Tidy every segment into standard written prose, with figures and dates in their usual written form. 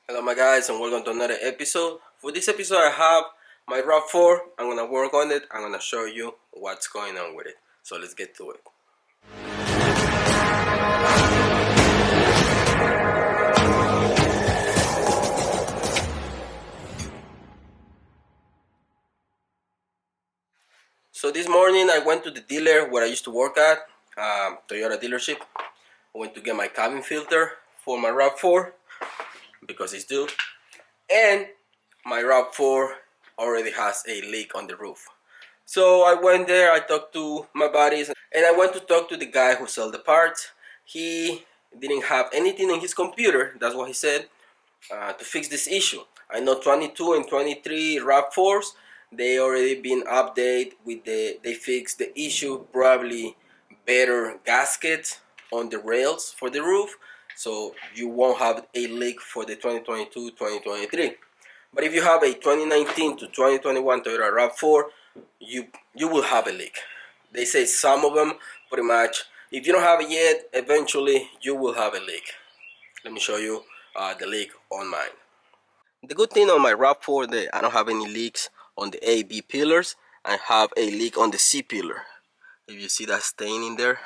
Hello my guys and welcome to another episode. For this episode I have my Rav4. I'm gonna work on it. I'm gonna show you what's going on with it. So let's get to it. So this morning I went to the dealer where I used to work at, Toyota dealership. I went to get my cabin filter for my Rav4 because it's due. And my Rav4 already has a leak on the roof. So I went there, I talked to my buddies, and I went to talk to the guy who sold the parts. He didn't have anything in his computer, that's what he said, to fix this issue. I know 22 and 23 RAV4s, they already been updated with they fixed the issue, probably better gaskets on the rails for the roof, so you won't have a leak for the 2022, 2023. But if you have a 2019 to 2021 Toyota RAV4, you will have a leak. They say some of them pretty much. If you don't have it yet, eventually you will have a leak. Let me show you the leak on mine. The good thing on my RAV4 that I don't have any leaks on the A, B pillars. I have a leak on the C pillar. If you see that stain in there,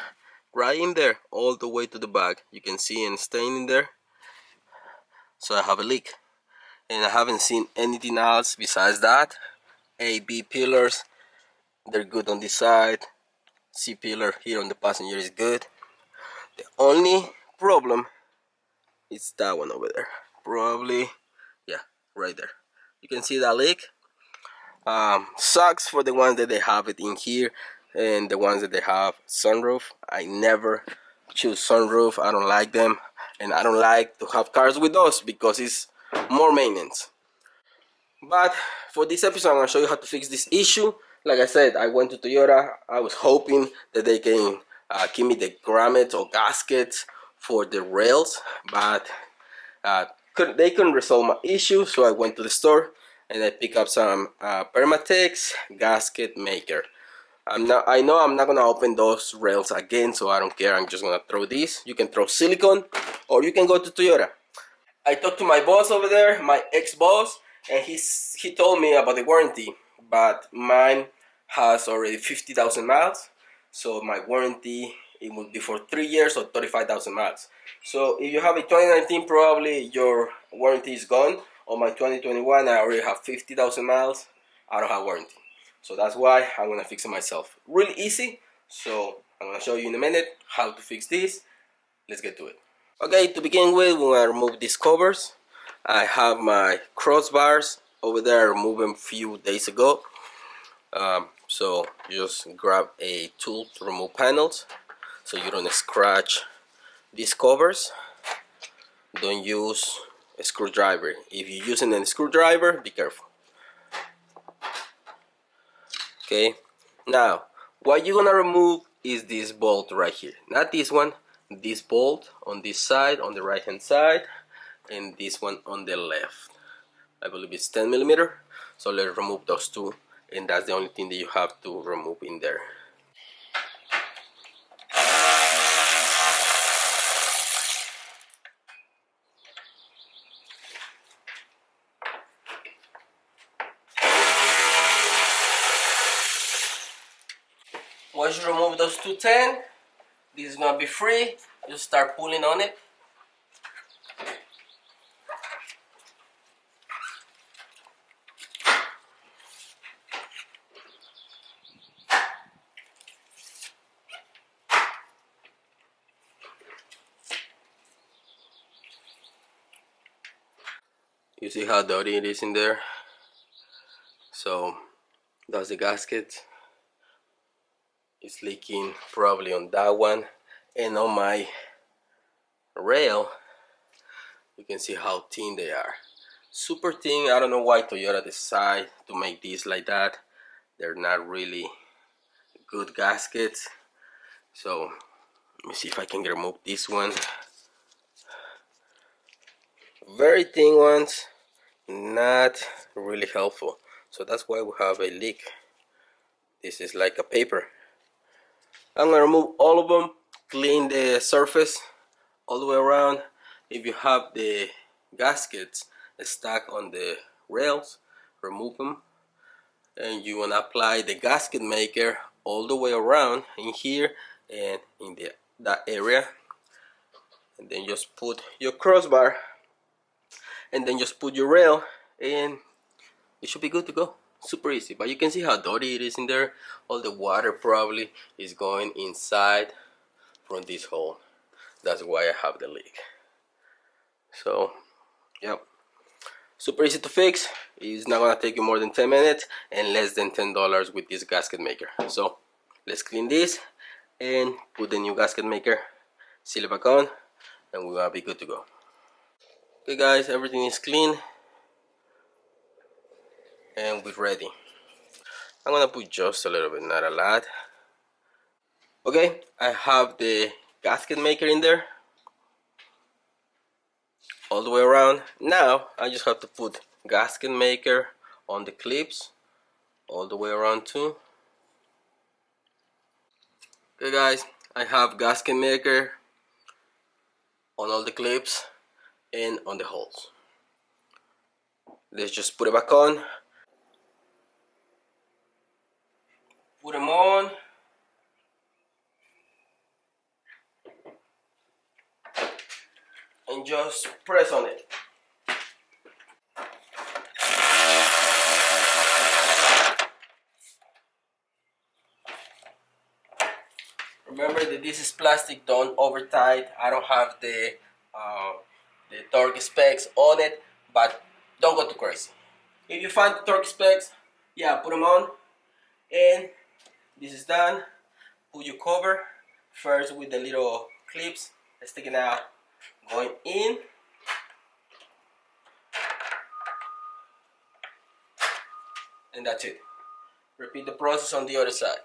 right in there, all the way to the back, you can see a stain in there. So I have a leak. And I haven't seen anything else besides that. A, B pillars, they're good on this side. C pillar here on the passenger is good. The only problem is that one over there. Probably, yeah, right there. You can see that leak. Sucks for the ones that they have it in here and the ones that they have sunroof. I never choose sunroof. I don't like them, and I don't like to have cars with those because it's more maintenance. But for this episode, I'm gonna show you how to fix this issue. Like I said, I went to Toyota. I was hoping that they can give me the grommets or gaskets for the rails, but they couldn't resolve my issue. So I went to the store and I picked up some Permatex gasket maker. I know I'm not gonna open those rails again, so I don't care. I'm just gonna throw these. You can throw silicone, or you can go to Toyota. I talked to my boss over there, my ex-boss, and he told me about the warranty, but mine has already 50,000 miles, so my warranty it will be for 3 years or 35,000 miles. So if you have a 2019, probably your warranty is gone. On my 2021, I already have 50,000 miles. I don't have warranty, so that's why I'm gonna fix it myself. Really easy. So I'm gonna show you in a minute how to fix this. Let's get to it. Okay, to begin with, we're gonna remove these covers. I have my crossbars over there. I removed them a few days ago. So just grab a tool to remove panels so you don't scratch these covers. Don't use a screwdriver. If you're using a screwdriver, be careful. Okay, now what you're gonna remove is this bolt right here, not this one. This bolt on this side, on the right hand side, and this one on the left. I believe it's 10 millimeter. So let's remove those two, and that's the only thing that you have to remove in there. Once you remove those two 10, this is gonna be free. Just start pulling on it. You see how dirty it is in there? So that's the gasket. It's leaking probably on that one, and on my rail you can see how thin they are. Super thin. I don't know why Toyota decided to make these like that. They're not really good gaskets. So let me see if I can remove this one. Very thin ones, not really helpful. So that's why we have a leak. This is like a paper. I'm gonna remove all of them, clean the surface all the way around. If you have the gaskets stuck on the rails, remove them, and you want to apply the gasket maker all the way around in here and in that area, and then just put your crossbar and then just put your rail and it should be good to go. Super easy, but you can see how dirty it is in there. All the water probably is going inside from this hole. That's why I have the leak. So yep, super easy to fix. It's not gonna take you more than 10 minutes and less than $10 with this gasket maker. So let's clean this and put the new gasket maker, seal it back on, and we're gonna be good to go. Okay guys, everything is clean and we're ready. I'm gonna put just a little bit, not a lot. Okay, I have the gasket maker in there all the way around. Now I just have to put gasket maker on the clips all the way around too. Okay guys, I have gasket maker on all the clips and on the holes. Let's just put it back on. Put them on. And just press on it. Remember that this is plastic, don't over tight. I don't have the torque specs on it, but don't go too crazy. If you find the torque specs, yeah, put them on. And this is done. Put your cover first with the little clips sticking out, going in. And that's it. Repeat the process on the other side.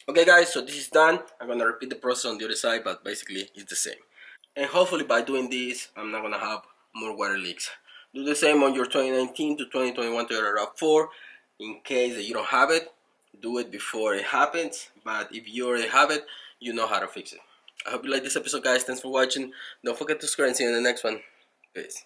Okay guys, so this is done. I'm gonna repeat the process on the other side, but basically it's the same. And hopefully by doing this, I'm not gonna have more water leaks. Do the same on your 2019 to 2021 Toyota Rav4. In case that you don't have it, do it before it happens. But if you already have it, you know how to fix it. I hope you like this episode guys. Thanks for watching. Don't forget to subscribe and see you in the next one. Peace.